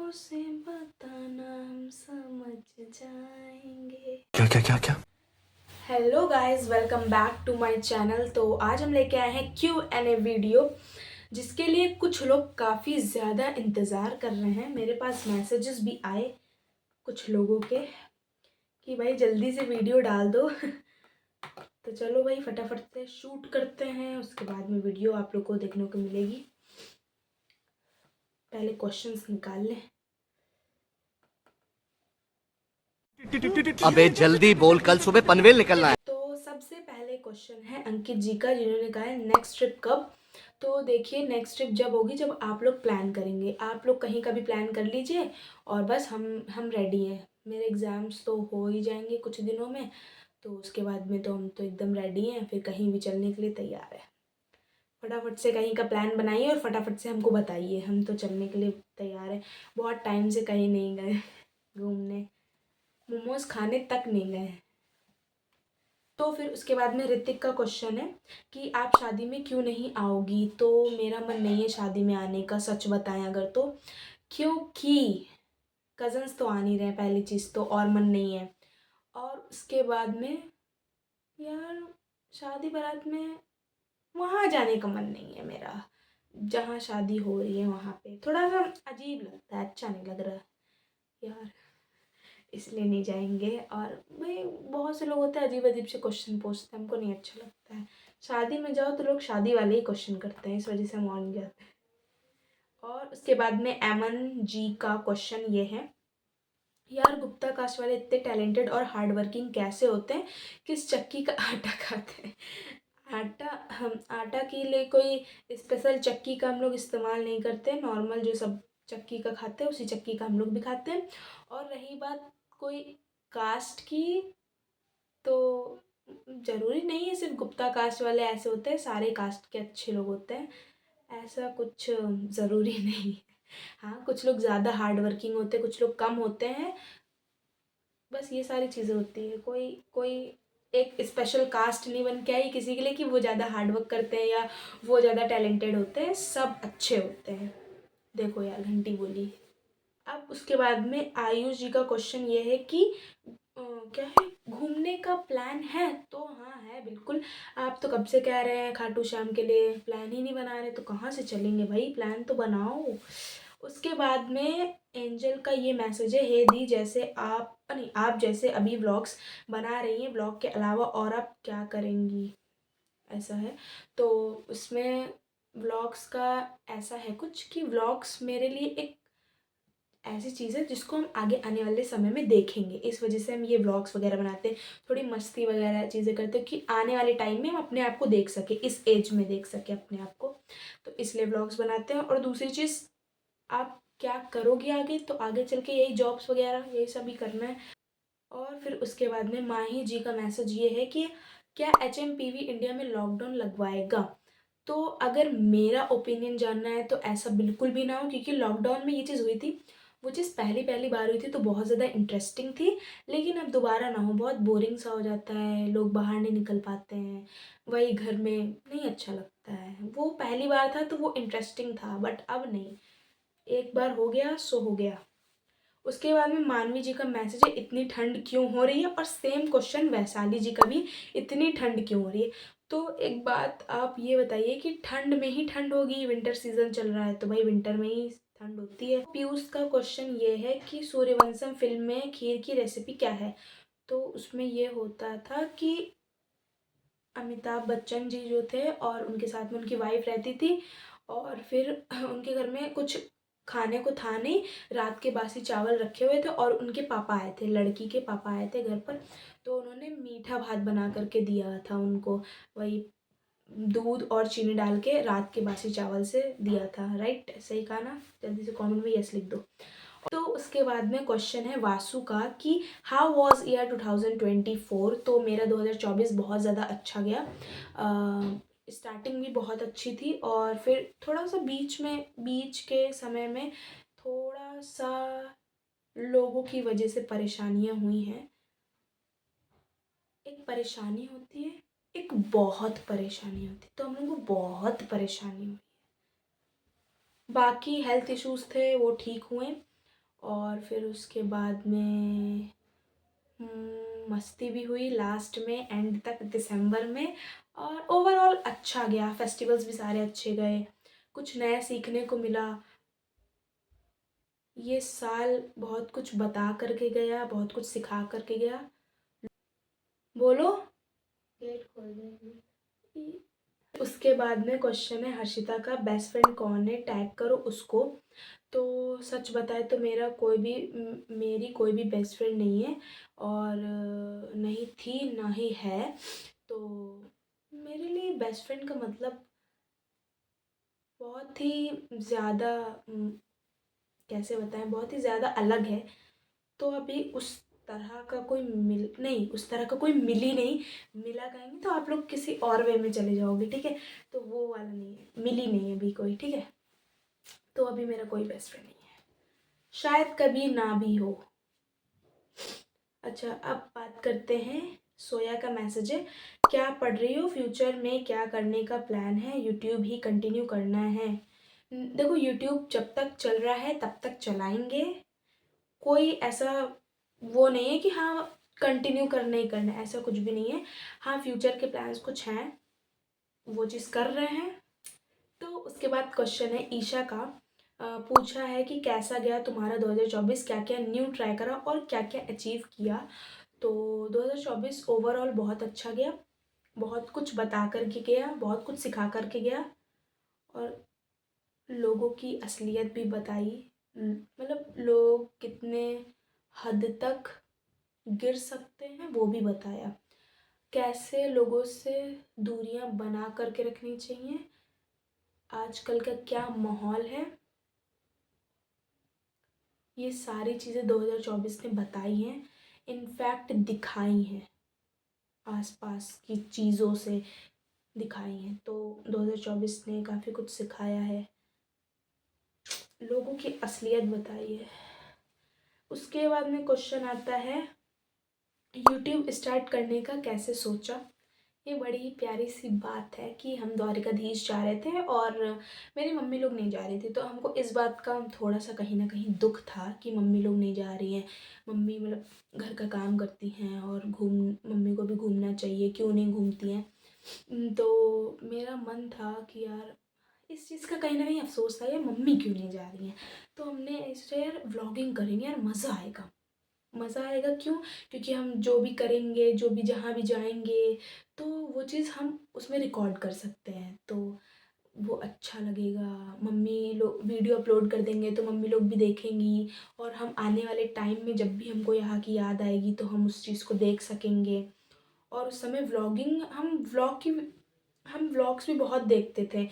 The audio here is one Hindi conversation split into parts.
आँखों से बताना हम समझ जाएंगे। क्या क्या क्या क्या। Hello guys, welcome back to my channel. तो आज हम लेके आए हैं Q&A वीडियो, जिसके लिए कुछ लोग काफ़ी ज़्यादा इंतज़ार कर रहे हैं। मेरे पास मैसेजेस भी आए कुछ लोगों के कि भाई जल्दी से वीडियो डाल दो। तो चलो भाई फटाफट से शूट करते हैं, उसके बाद में वीडियो आप लोग को देखने को मिलेगी। पहले क्वेश्चंस निकाल लें। अबे जल्दी बोल, कल सुबह पनवेल निकलना है। तो सबसे पहले क्वेश्चन है अंकित जी का, जिन्होंने कहा है नेक्स्ट ट्रिप कब। तो देखिए, नेक्स्ट ट्रिप जब होगी जब आप लोग प्लान करेंगे। आप लोग कहीं का भी प्लान कर लीजिए और बस हम रेडी हैं। मेरे एग्ज़ाम्स तो हो ही जाएंगे कुछ दिनों में, तो उसके बाद में तो हम तो एकदम रेडी हैं, फिर कहीं भी चलने के लिए तैयार है। फटाफट से कहीं का प्लान बनाइए और फटाफट से हमको बताइए, हम तो चलने के लिए तैयार हैं। बहुत टाइम से कहीं नहीं गए घूमने, मोमोज़ खाने तक नहीं गए। तो फिर उसके बाद में ऋतिक का क्वेश्चन है कि आप शादी में क्यों नहीं आओगी। तो मेरा मन नहीं है शादी में आने का, सच बताएं अगर तो, क्योंकि कज़न्स तो आ नहीं रहे पहली चीज़ तो, और मन नहीं है। और उसके बाद में यार, शादी बारात में वहाँ जाने का मन नहीं है मेरा। जहाँ शादी हो रही है वहाँ पे थोड़ा सा अजीब लगता है, अच्छा नहीं लग रहा यार, इसलिए नहीं जाएंगे। और भाई बहुत से लोग होते हैं अजीब अजीब से क्वेश्चन पूछते हैं, हमको नहीं अच्छा लगता है। शादी में जाओ तो लोग शादी वाले ही क्वेश्चन करते हैं, इस वजह से हम और नहीं जाते हैं। और उसके बाद में एमन जी का क्वेश्चन ये है, यार गुप्ता कास्ट वाले इतने टैलेंटेड और हार्ड वर्किंग कैसे होते हैं, किस चक्की का आटा खाते हैं। आटा, हम आटा के लिए कोई स्पेशल चक्की का हम लोग इस्तेमाल नहीं करते, नॉर्मल जो सब चक्की का खाते हैं उसी चक्की का हम लोग भी खाते हैं। और रही बात कोई कास्ट की, तो ज़रूरी नहीं है सिर्फ गुप्ता कास्ट वाले ऐसे होते हैं, सारे कास्ट के अच्छे लोग होते हैं, ऐसा कुछ ज़रूरी नहीं है। हाँ, कुछ लोग ज़्यादा हार्ड वर्किंग होते हैं, कुछ लोग कम होते हैं, बस ये सारी चीज़ें होती है। कोई कोई एक स्पेशल कास्ट नहीं बन के आई किसी के लिए कि वो ज़्यादा हार्ड वर्क करते हैं या वो ज़्यादा टैलेंटेड होते हैं, सब अच्छे होते हैं। देखो यार, घंटी बोली। अब उसके बाद में आयुष जी का क्वेश्चन ये है कि क्या है, घूमने का प्लान है। तो हाँ है बिल्कुल। आप तो कब से कह रहे हैं खाटू श्याम के लिए, प्लान ही नहीं बना रहे तो कहाँ से चलेंगे भाई, प्लान तो बनाओ। उसके बाद में एंजल का ये मैसेज है, हे दी, जैसे आप नहीं आप जैसे अभी व्लॉग्स बना रही हैं, ब्लॉग के अलावा और आप क्या करेंगी, ऐसा है। तो उसमें व्लॉग्स का ऐसा है कुछ कि व्लॉग्स मेरे लिए एक ऐसी चीज़ है जिसको हम आगे आने वाले समय में देखेंगे, इस वजह से हम ये व्लॉग्स वगैरह बनाते हैं, थोड़ी मस्ती वगैरह चीज़ें करते हैं कि आने वाले टाइम में हम अपने आप को देख सके, इस एज में देख सके अपने आप को, तो इसलिए व्लॉग्स बनाते हैं। और दूसरी चीज़, आप क्या करोगे आगे, तो आगे चल के यही जॉब्स वगैरह यही सब ही करना है। और फिर उसके बाद में माही जी का मैसेज ये है कि क्या HMPV इंडिया में लॉकडाउन लगवाएगा। तो अगर मेरा ओपिनियन जानना है तो ऐसा बिल्कुल भी ना हो, क्योंकि लॉकडाउन में ये चीज़ हुई थी, वो चीज़ पहली पहली बार हुई थी तो बहुत ज़्यादा इंटरेस्टिंग थी, लेकिन अब दोबारा ना हो, बहुत बोरिंग सा हो जाता है, लोग बाहर नहीं निकल पाते हैं, वही घर में, नहीं अच्छा लगता है। वो पहली बार था तो वो इंटरेस्टिंग था, बट अब नहीं, एक बार हो गया सो हो गया। उसके बाद में मानवी जी का मैसेज है, इतनी ठंड क्यों हो रही है। और सेम क्वेश्चन वैशाली जी का भी, इतनी ठंड क्यों हो रही है। तो एक बात आप ये बताइए कि ठंड में ही ठंड होगी, विंटर सीजन चल रहा है तो भाई विंटर में ही ठंड होती है। पीयूष का क्वेश्चन ये है कि सूर्यवंशम फिल्म में खीर की रेसिपी क्या है। तो उसमें ये होता था कि अमिताभ बच्चन जी जो थे और उनके साथ में उनकी वाइफ रहती थी, और फिर उनके घर में कुछ खाने को था नहीं, रात के बासी चावल रखे हुए थे और उनके पापा आए थे, लड़की के पापा आए थे घर पर, तो उन्होंने मीठा भात बना करके दिया था उनको, वही दूध और चीनी डाल के रात के बासी चावल से दिया था। राइट, सही कहा ना, जल्दी से कमेंट में यस लिख दो। तो उसके बाद में क्वेश्चन है वासु का कि हाउ वॉज ईयर 2024। तो मेरा 2024 बहुत ज़्यादा अच्छा गया, स्टार्टिंग भी बहुत अच्छी थी, और फिर थोड़ा सा बीच के समय में थोड़ा सा लोगों की वजह से परेशानियां हुई हैं। एक परेशानी होती है, एक बहुत परेशानी होती है, तो हम लोगों को बहुत परेशानी हुई। बाकी हेल्थ इश्यूज थे वो ठीक हुए, और फिर उसके बाद में मस्ती भी हुई लास्ट में एंड तक दिसंबर में। और ओवरऑल अच्छा गया, फेस्टिवल्स भी सारे अच्छे गए, कुछ नया सीखने को मिला। ये साल बहुत कुछ बता करके गया, बहुत कुछ सिखा करके गया। बोलो, गेट खोल दे। उसके बाद में क्वेश्चन है हर्षिता का बेस्ट फ्रेंड कौन है, टैग करो उसको। तो सच बताए तो मेरी कोई भी बेस्ट फ्रेंड नहीं है, और नहीं थी ना ही है। तो मेरे लिए बेस्ट फ्रेंड का मतलब बहुत ही ज़्यादा, कैसे बताएं, बहुत ही ज़्यादा अलग है। तो अभी उस तरह का कोई मिल ही नहीं। मिला कहेंगे तो आप लोग किसी और वे में चले जाओगे, ठीक है। तो वो वाला नहीं है, मिली नहीं है अभी कोई, ठीक है। तो अभी मेरा कोई बेस्ट फ्रेंड नहीं है, शायद कभी ना भी हो। अच्छा, अब बात करते हैं। सोया का मैसेज है, क्या पढ़ रही हो, फ्यूचर में क्या करने का प्लान है, यूट्यूब ही कंटिन्यू करना है। देखो, यूट्यूब जब तक चल रहा है तब तक चलाएंगे। कोई ऐसा वो नहीं है कि हाँ कंटिन्यू करना ही करना है, ऐसा कुछ भी नहीं है। हाँ, फ्यूचर के प्लान्स कुछ हैं, वो चीज़ कर रहे हैं। तो उसके बाद क्वेश्चन है ईशा का, पूछा है कि कैसा गया तुम्हारा 2024, क्या क्या न्यू ट्राई करा और क्या क्या अचीव किया। तो 2024 ओवरऑल बहुत अच्छा गया, बहुत कुछ बता कर के गया, बहुत कुछ सिखा कर के गया, और लोगों की असलियत भी बताई। मतलब लोग कितने हद तक गिर सकते हैं वो भी बताया, कैसे लोगों से दूरियां बना करके रखनी चाहिए, आजकल का क्या माहौल है। ये सारी चीज़ें 2024 ने बताई हैं, इनफैक्ट दिखाई हैं, आसपास की चीज़ों से दिखाई हैं। तो 2024 ने काफ़ी कुछ सिखाया है, लोगों की असलियत बताई है। उसके बाद में क्वेश्चन आता है यूट्यूब स्टार्ट करने का कैसे सोचा। ये बड़ी ही प्यारी सी बात है कि हम द्वारिकाधीश जा रहे थे और मेरी मम्मी लोग नहीं जा रही थी, तो हमको इस बात का थोड़ा सा कहीं ना कहीं दुख था कि मम्मी लोग नहीं जा रही हैं। मम्मी मतलब घर का काम करती हैं और मम्मी को भी घूमना चाहिए, क्यों नहीं घूमती हैं। तो मेरा मन था कि यार इस चीज़ का कहीं ना कहीं अफसोस था, यार मम्मी क्यों नहीं जा रही हैं। तो हमने सोचा यार व्लॉगिंग करेंगे, यार मज़ा आएगा। मज़ा आएगा क्यों, क्योंकि हम जो भी करेंगे, जो भी जहाँ भी जाएंगे, तो वो चीज़ हम उसमें रिकॉर्ड कर सकते हैं, तो वो अच्छा लगेगा। मम्मी लोग वीडियो अपलोड कर देंगे तो मम्मी लोग भी देखेंगी, और हम आने वाले टाइम में जब भी हमको यहाँ की याद आएगी तो हम उस चीज़ को देख सकेंगे। और उस समय व्लॉगिंग, हम व्लॉग्स भी बहुत देखते थे,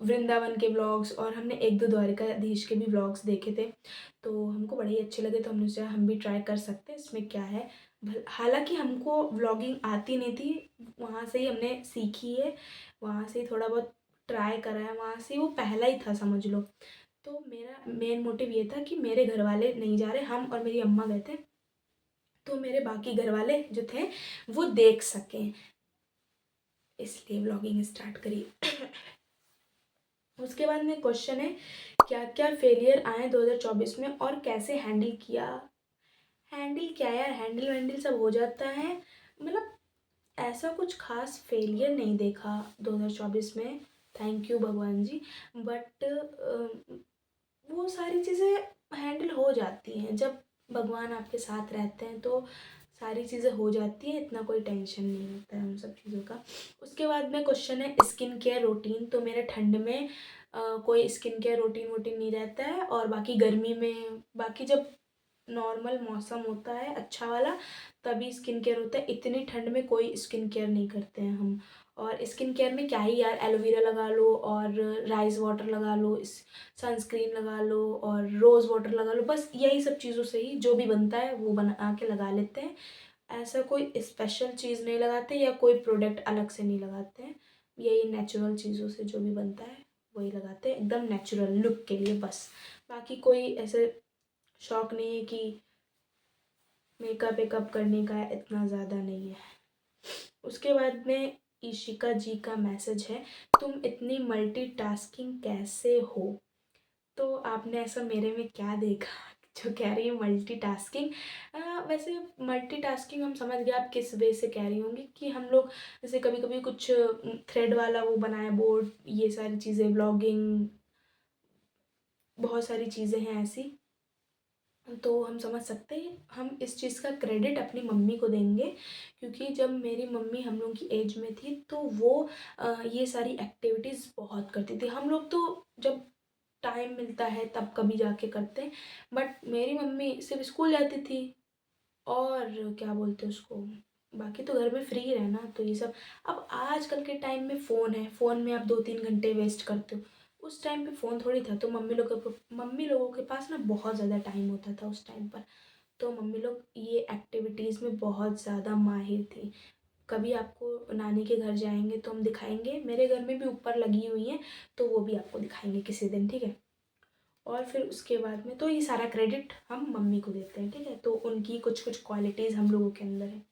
वृंदावन के व्लॉग्स, और हमने एक दो द्वारिकाधीश के भी व्लॉग्स देखे थे, तो हमको बड़े ही अच्छे लगे। तो हमने सोचा हम भी ट्राई कर सकते हैं, इसमें क्या है। हालांकि हमको व्लॉगिंग आती नहीं थी, वहाँ से ही हमने सीखी है, वहाँ से ही थोड़ा बहुत ट्राई करा है, वहाँ से वो पहला ही था समझ लो। तो मेरा मेन मोटिव ये था कि मेरे घर वाले नहीं जा रहे, हम और मेरी अम्मा गए थे, तो मेरे बाकी घर वाले जो थे वो देख सकें, इसलिए व्लॉगिंग स्टार्ट करी। उसके बाद में क्वेश्चन है क्या क्या फेलियर आए 2024 में और कैसे हैंडल किया। हैंडल क्या यार, हैंडल वैंडल सब हो जाता है, मतलब ऐसा कुछ खास फेलियर नहीं देखा 2024 में, थैंक यू भगवान जी। बट वो सारी चीज़ें हैंडल हो जाती हैं, जब भगवान आपके साथ रहते हैं तो सारी चीज़ें हो जाती हैं, इतना कोई टेंशन नहीं होता है उन सब चीज़ों का। उसके बाद में क्वेश्चन है स्किन केयर रूटीन। तो मेरे ठंड में कोई स्किन केयर रूटीन वूटीन नहीं रहता है, और बाकी गर्मी में, बाकी जब नॉर्मल मौसम होता है अच्छा वाला तभी स्किन केयर होता है, इतनी ठंड में कोई स्किन केयर नहीं करते हैं हम। और स्किन केयर में क्या ही यार, एलोवेरा लगा लो और राइस वाटर लगा लो, सनस्क्रीन लगा लो और रोज़ वाटर लगा लो, बस यही सब चीज़ों से ही जो भी बनता है वो बना के लगा लेते हैं। ऐसा कोई स्पेशल चीज़ नहीं लगाते या कोई प्रोडक्ट अलग से नहीं लगाते हैं, यही नेचुरल चीज़ों से जो भी बनता है वही लगाते हैं, एकदम नेचुरल लुक के लिए बस। बाकी कोई ऐसे शौक नहीं है कि मेकअप वेकअप करने का, इतना ज़्यादा नहीं है। उसके बाद में ईशिका जी का मैसेज है, तुम इतनी मल्टीटास्किंग कैसे हो। तो आपने ऐसा मेरे में क्या देखा जो कह रही है मल्टीटास्किंग। वैसे मल्टीटास्किंग हम समझ गए आप किस वे से कह रही होंगी, कि हम लोग जैसे कभी कभी कुछ थ्रेड वाला वो बनाए बोर्ड, ये सारी चीज़ें, ब्लॉगिंग, बहुत सारी चीज़ें हैं ऐसी, तो हम समझ सकते हैं। हम इस चीज़ का क्रेडिट अपनी मम्मी को देंगे, क्योंकि जब मेरी मम्मी हम लोग की एज में थी तो वो ये सारी एक्टिविटीज़ बहुत करती थी। हम लोग तो जब टाइम मिलता है तब कभी जाके करते हैं, बट मेरी मम्मी सिर्फ स्कूल जाती थी और क्या बोलते हैं उसको, बाकी तो घर में फ्री रहना। तो ये सब अब आजकल के टाइम में फ़ोन है, फ़ोन में आप 2-3 घंटे वेस्ट करते हो। उस टाइम पे फ़ोन थोड़ी था, तो मम्मी लोगों के पास ना बहुत ज़्यादा टाइम होता था उस टाइम पर। तो मम्मी लोग ये एक्टिविटीज़ में बहुत ज़्यादा माहिर थी। कभी आपको नानी के घर जाएंगे तो हम दिखाएंगे, मेरे घर में भी ऊपर लगी हुई हैं, तो वो भी आपको दिखाएंगे किसी दिन, ठीक है। और फिर उसके बाद में तो ये सारा क्रेडिट हम मम्मी को देते हैं, ठीक है। तो उनकी कुछ कुछ क्वालिटीज़ हम लोगों के अंदर है।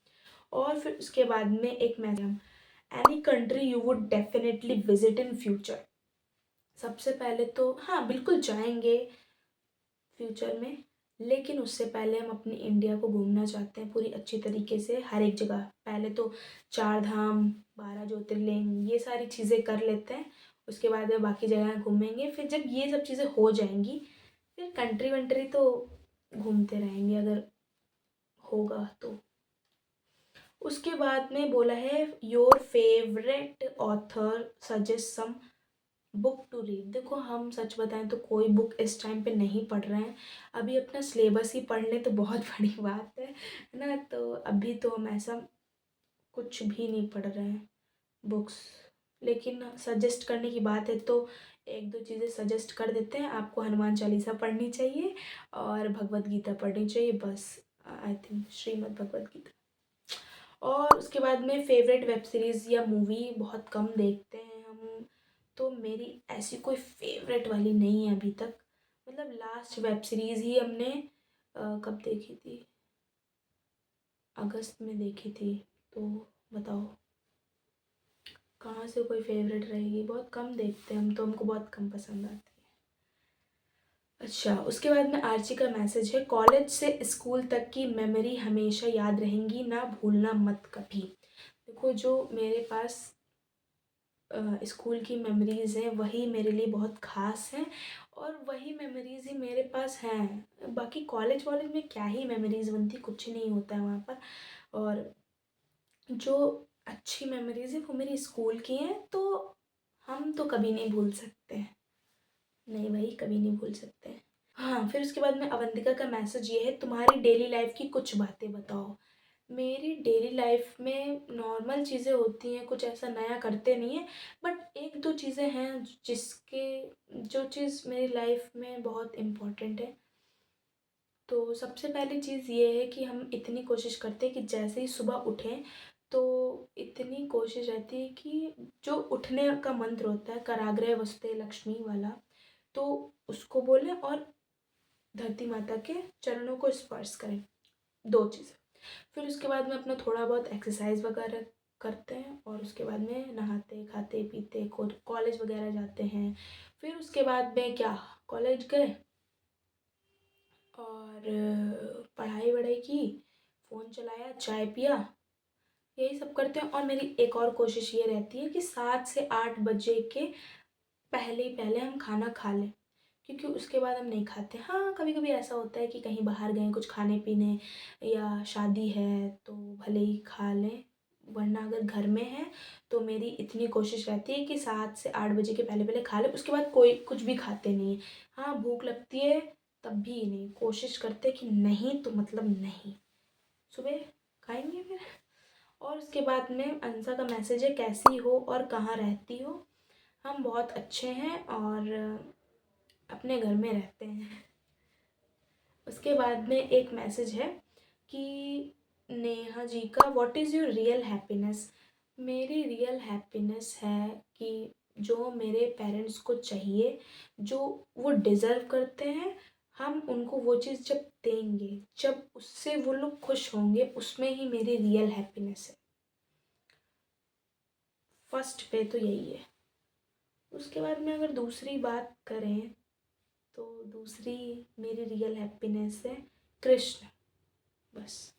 और फिर उसके बाद में एक मैसेज, हम any country you would definitely visit in future. सबसे पहले तो हाँ बिल्कुल जाएंगे फ्यूचर में, लेकिन उससे पहले हम अपनी इंडिया को घूमना चाहते हैं पूरी अच्छी तरीके से, हर एक जगह। पहले तो 4 धाम, 12 ज्योतिर्लिंग, ये सारी चीज़ें कर लेते हैं, उसके बाद में बाकी जगह घूमेंगे। फिर जब ये सब चीज़ें हो जाएंगी, फिर कंट्री वंट्री तो घूमते रहेंगे अगर होगा तो। उसके बाद में बोला है your favourite author suggest some book to read. देखो हम सच बताएं तो कोई बुक इस टाइम पे नहीं पढ़ रहे हैं, अभी अपना सिलेबस ही पढ़ लें तो बहुत बड़ी बात है ना। तो अभी तो हम ऐसा कुछ भी नहीं पढ़ रहे हैं बुक्स, लेकिन सजेस्ट करने की बात है तो एक दो चीज़ें सजेस्ट कर देते हैं। आपको हनुमान चालीसा पढ़नी चाहिए और भगवत गीता पढ़नी चाहिए, बस। I think Shrimad Bhagavad Gita. और उसके बाद में फेवरेट वेब सीरीज़ या मूवी बहुत कम देखते हैं हम, तो मेरी ऐसी कोई फेवरेट वाली नहीं है अभी तक। मतलब लास्ट वेब सीरीज़ ही हमने कब देखी थी, अगस्त में देखी थी। तो बताओ कहाँ से कोई फेवरेट रहेगी, बहुत कम देखते हैं हम तो, हमको बहुत कम पसंद आती है। अच्छा, उसके बाद में आर्ची का मैसेज है, कॉलेज से स्कूल तक की मेमोरी हमेशा याद रहेंगी, ना भूलना मत कभी। देखो जो मेरे पास स्कूल की मेमोरीज़ हैं वही मेरे लिए बहुत ख़ास हैं, और वही मेमोरीज़ ही मेरे पास हैं। बाकी कॉलेज वॉलेज में क्या ही मेमोरीज़ बनती, कुछ नहीं होता है वहाँ पर। और जो अच्छी मेमोरीज़ है वो मेरी स्कूल की हैं, तो हम तो कभी नहीं भूल सकते हैं। नहीं भाई, कभी नहीं भूल सकते हैं। हाँ, फिर उसके बाद में अवंतिका का मैसेज ये है, तुम्हारी डेली लाइफ की कुछ बातें बताओ। मेरी डेली लाइफ में नॉर्मल चीज़ें होती हैं, कुछ ऐसा नया करते नहीं हैं, बट एक दो चीज़ें हैं जो चीज़ मेरी लाइफ में बहुत इम्पोर्टेंट है। तो सबसे पहली चीज़ ये है कि हम इतनी कोशिश करते हैं कि जैसे ही सुबह उठें तो इतनी कोशिश रहती है कि जो उठने का मंत्र होता है, कराग्रे वसते लक्ष्मी वाला, तो उसको बोलें और धरती माता के चरणों को स्पर्श करें। 2 चीज़ें। फिर उसके बाद में अपना थोड़ा बहुत एक्सरसाइज वगैरह करते हैं, और उसके बाद में नहाते खाते पीते कॉलेज वगैरह जाते हैं। फिर उसके बाद में क्या, कॉलेज गए और पढ़ाई वढ़ाई की, फ़ोन चलाया, चाय पिया, यही सब करते हैं। और मेरी एक और कोशिश ये रहती है कि 7 से 8 बजे के पहले ही पहले हम खाना खा लें, क्योंकि उसके बाद हम नहीं खाते। हाँ कभी कभी ऐसा होता है कि कहीं बाहर गए कुछ खाने पीने, या शादी है तो भले ही खा लें, वरना अगर घर में है तो मेरी इतनी कोशिश रहती है कि 7 से 8 बजे के पहले पहले खा लें। उसके बाद कोई कुछ भी खाते नहीं। हाँ भूख लगती है तब भी नहीं, कोशिश करते कि नहीं तो मतलब नहीं, सुबह खाएंगे फिर। और उसके बाद में अंसा का मैसेज है, कैसी हो और कहाँ रहती हो। हम बहुत अच्छे हैं और अपने घर में रहते हैं। उसके बाद में एक मैसेज है कि नेहा जी का, what is your real happiness. मेरी रियल हैप्पीनेस है कि जो मेरे पेरेंट्स को चाहिए, जो वो डिज़र्व करते हैं, हम उनको वो चीज़ जब देंगे, जब उससे वो लोग खुश होंगे, उसमें ही मेरी रियल हैप्पीनेस है। फर्स्ट पे तो यही है। उसके बाद में अगर दूसरी बात करें तो दूसरी मेरी रियल हैप्पीनेस है कृष्ण, बस।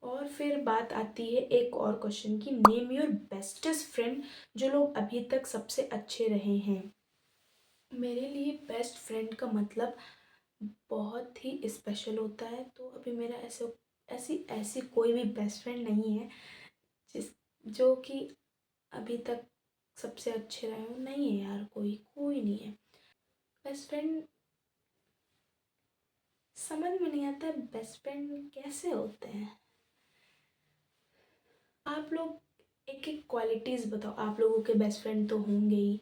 और फिर बात आती है एक और क्वेश्चन की, नेम योर बेस्टेस्ट फ्रेंड जो लोग अभी तक सबसे अच्छे रहे हैं। मेरे लिए बेस्ट फ्रेंड का मतलब बहुत ही स्पेशल होता है। तो अभी मेरा ऐसी ऐसी कोई भी बेस्ट फ्रेंड नहीं है जिस जो कि अभी तक सबसे अच्छे रहे हो। नहीं है यार, कोई कोई नहीं है। बेस्ट फ्रेंड समझ में नहीं आता है बेस्ट फ्रेंड कैसे होते हैं। आप लोग एक एक क्वालिटीज़ बताओ। आप लोगों के बेस्ट फ्रेंड तो होंगे ही,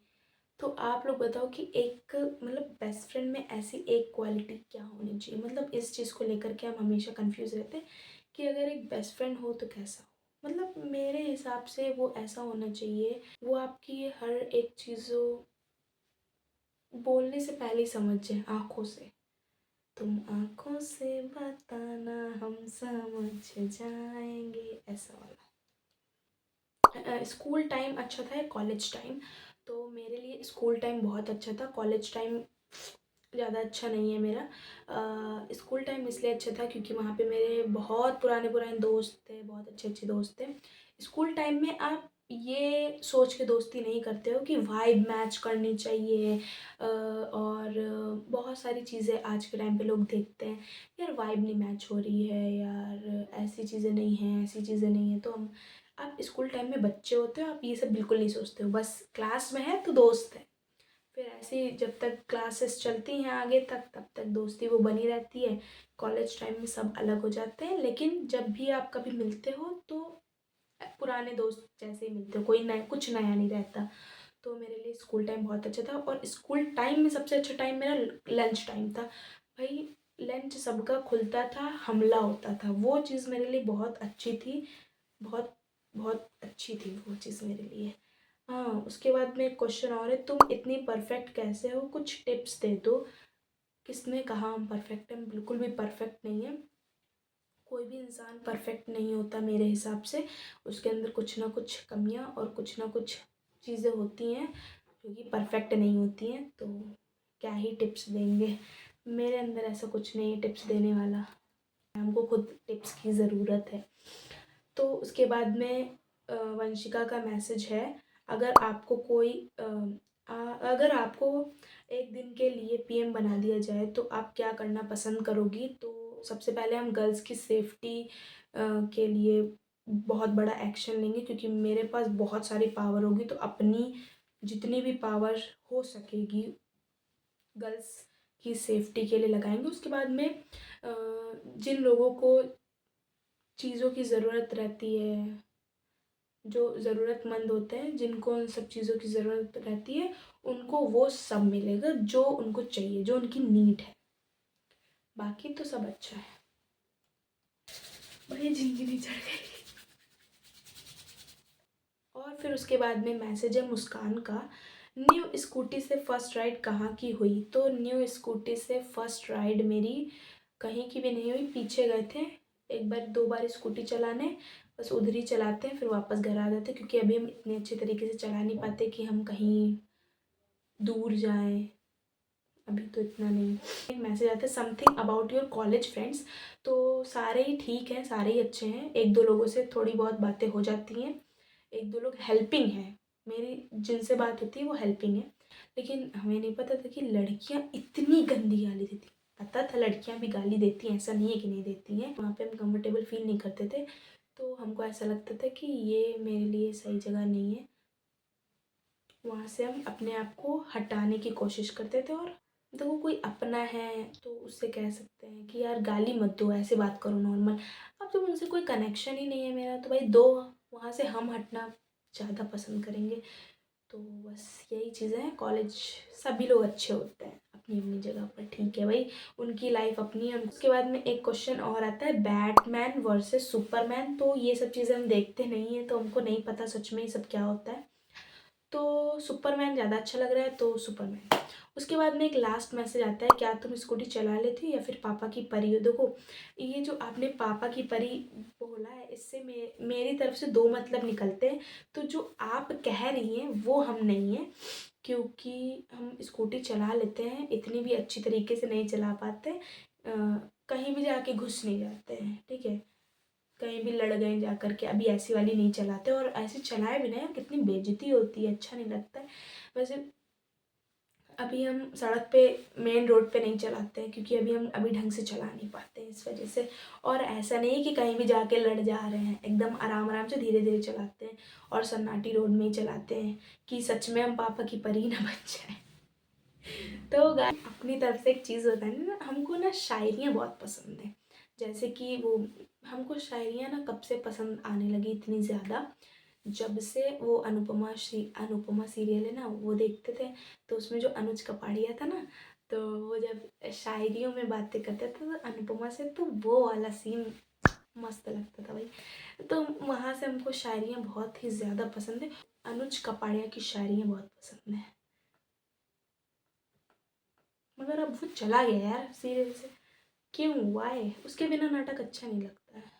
तो आप लोग बताओ कि एक मतलब बेस्ट फ्रेंड में ऐसी एक क्वालिटी क्या होनी चाहिए। मतलब इस चीज़ को लेकर के हम हमेशा कंफ्यूज रहते हैं कि अगर एक बेस्ट फ्रेंड हो तो कैसा हो। मतलब मेरे हिसाब से वो ऐसा होना चाहिए, वो आपकी हर एक चीज़ों बोलने से पहले ही समझ जाए, आँखों से। तुम आँखों से बताना हम समझ जाएंगे, ऐसा वाला। स्कूल टाइम अच्छा था या कॉलेज टाइम? तो मेरे लिए स्कूल टाइम बहुत अच्छा था। कॉलेज टाइम ज़्यादा अच्छा नहीं है मेरा। स्कूल टाइम इसलिए अच्छा था क्योंकि वहाँ पे मेरे बहुत पुराने पुराने दोस्त थे, बहुत अच्छे अच्छे दोस्त थे। स्कूल टाइम में आप ये सोच के दोस्ती नहीं करते हो कि वाइब मैच करनी चाहिए, और बहुत सारी चीज़ें आज के टाइम पे लोग देखते हैं, यार वाइब नहीं मैच हो रही है, यार ऐसी चीज़ें नहीं हैं, ऐसी चीज़ें नहीं हैं। तो हम आप स्कूल टाइम में बच्चे होते हो, आप ये सब बिल्कुल नहीं सोचते हो, बस क्लास में है तो दोस्त है। फिर ऐसे ही जब तक क्लासेस चलती हैं आगे तक, तब तक दोस्ती वो बनी रहती है। कॉलेज टाइम में सब अलग हो जाते हैं, लेकिन जब भी आप कभी मिलते हो तो पुराने दोस्त जैसे ही मिलते हो, कोई नया कुछ नया नहीं रहता। तो मेरे लिए स्कूल टाइम बहुत अच्छा था। और स्कूल टाइम में सबसे अच्छा टाइम मेरा लंच टाइम था। भाई लंच सबका खुलता था, हमला होता था, वो चीज़ मेरे लिए बहुत अच्छी थी। बहुत बहुत अच्छी थी वो चीज़ मेरे लिए। हाँ, उसके बाद में एक क्वेश्चन और है, तुम इतनी परफेक्ट कैसे हो, कुछ टिप्स दे दो। किसने कहा हम परफेक्ट हैं? बिल्कुल भी परफेक्ट नहीं है। कोई भी इंसान परफेक्ट नहीं होता मेरे हिसाब से। उसके अंदर कुछ ना कुछ कमियां और कुछ ना कुछ चीज़ें होती हैं जो कि परफेक्ट नहीं होती हैं। तो क्या ही टिप्स देंगे, मेरे अंदर ऐसा कुछ नहीं है टिप्स देने वाला। हमको खुद टिप्स की ज़रूरत है। तो उसके बाद में वंशिका का मैसेज है, अगर आपको कोई अगर आपको एक दिन के लिए पीएम बना दिया जाए तो आप क्या करना पसंद करोगी? तो सबसे पहले हम गर्ल्स की सेफ्टी के लिए बहुत बड़ा एक्शन लेंगे, क्योंकि मेरे पास बहुत सारी पावर होगी, तो अपनी जितनी भी पावर हो सकेगी गर्ल्स की सेफ्टी के लिए लगाएंगे। उसके बाद में जिन लोगों को चीज़ों की ज़रूरत रहती है, जो ज़रूरतमंद होते हैं, जिनको उन सब चीज़ों की ज़रूरत रहती है, उनको वो सब मिलेगा जो उनको चाहिए, जो उनकी नीड है। बाकी तो सब अच्छा है। बड़ी झिंझिनी चढ़ गई। और फिर उसके बाद में मैसेज है मुस्कान का, न्यू स्कूटी से फ़र्स्ट राइड कहाँ की हुई? तो न्यू स्कूटी से फ़र्स्ट राइड मेरी कहीं की भी नहीं हुई। पीछे गए थे एक बार 2 बार स्कूटी चलाने, बस उधर ही चलाते हैं, फिर वापस घर आ जाते हैं, क्योंकि अभी हम इतने अच्छे तरीके से चला नहीं पाते कि हम कहीं दूर जाएं। अभी तो इतना नहीं। एक मैसेज आता है, something about your college friends. तो सारे ही ठीक हैं, सारे ही अच्छे हैं। एक दो लोगों से थोड़ी बहुत बातें हो जाती हैं, एक दो लोग हेल्पिंग हैं, मेरी जिनसे बात होती है वो हेल्पिंग है। लेकिन हमें नहीं पता था कि लड़कियां इतनी गंदी गाली देती। पता था लड़कियां भी गाली देती हैं, ऐसा नहीं है कि नहीं देती हैं। वहाँ पे हम कंफर्टेबल फील नहीं करते थे, तो हमको ऐसा लगता था कि ये मेरे लिए सही जगह नहीं है। वहाँ से हम अपने आप को हटाने की कोशिश करते थे। और देखो कोई अपना है तो उससे कह सकते हैं कि यार गाली मत दो, ऐसे बात करो नॉर्मल। अब जब उनसे कोई कनेक्शन ही नहीं है मेरा, तो भाई दो, वहाँ से हम हटना ज़्यादा पसंद करेंगे। तो बस यही चीज़ें हैं। कॉलेज सभी लोग अच्छे होते हैं अपनी अपनी जगह पर, ठीक है भाई, उनकी लाइफ अपनी है। उसके बाद में एक क्वेश्चन और आता है, बैटमैन वर्सेस सुपरमैन। तो ये सब चीज़ें हम देखते नहीं हैं, तो हमको नहीं पता सच में ये सब क्या होता है। तो सुपरमैन ज़्यादा अच्छा लग रहा है, तो सुपरमैन। उसके बाद में एक लास्ट मैसेज आता है, क्या तुम स्कूटी चला लेती हो या फिर पापा की परी हो? देखो ये जो आपने पापा की परी बोला है, इससे मेरी तरफ से दो मतलब निकलते हैं। तो जो आप कह रही हैं वो हम नहीं हैं, क्योंकि हम स्कूटी चला लेते हैं, इतनी भी अच्छी तरीके से नहीं चला पाते, कहीं भी जाके घुस नहीं जाते हैं, ठीक है, कहीं भी लड़ गए जा कर के, अभी ऐसी वाली नहीं चलाते, और ऐसे चलाए भी नहीं, कितनी बेइज्जती होती है, अच्छा नहीं लगता है। वैसे अभी हम सड़क पे, मेन रोड पे नहीं चलाते हैं, क्योंकि अभी हम अभी ढंग से चला नहीं पाते हैं इस वजह से। और ऐसा नहीं कि कहीं भी जाके लड़ जा रहे हैं, एकदम आराम आराम से धीरे धीरे चलाते हैं, और सन्नाटी रोड में ही चलाते हैं कि सच में हम पापा की परी ना बन जाए। तो गाइस, अपनी तरफ से एक चीज़ होता है ना, हमको ना शायरियाँ बहुत पसंद है। जैसे कि वो, हमको शायरियाँ ना कब से पसंद आने लगी इतनी ज़्यादा, जब से वो अनुपमा सीरियल है ना, वो देखते थे। तो उसमें जो अनुज कपाड़िया था ना, तो वो जब शायरियों में बातें करता था तो अनुपमा से, तो वो वाला सीन मस्त लगता था भाई। तो वहाँ से हमको शायरियाँ बहुत ही ज़्यादा पसंद है, अनुज कपाड़िया की शायरियाँ बहुत पसंद है। मगर अब वो चला गया यार सीरियल से, क्यों, वाई, उसके बिना नाटक अच्छा नहीं लगता है।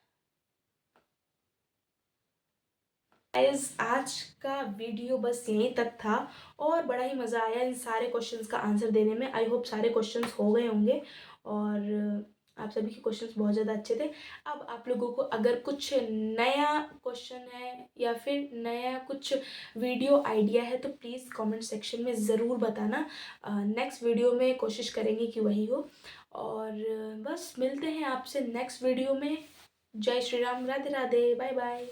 गाइस, आज का वीडियो बस यहीं तक था, और बड़ा ही मज़ा आया इन सारे क्वेश्चंस का आंसर देने में। आई होप सारे क्वेश्चंस हो गए होंगे, और आप सभी के क्वेश्चंस बहुत ज़्यादा अच्छे थे। अब आप लोगों को अगर कुछ नया क्वेश्चन है या फिर नया कुछ वीडियो आइडिया है, तो प्लीज़ कमेंट सेक्शन में ज़रूर बताना। नेक्स्ट वीडियो में कोशिश करेंगे कि वही हो। और बस मिलते हैं आपसे नेक्स्ट वीडियो में। जय श्री राम, राधे राधे, बाय बाय।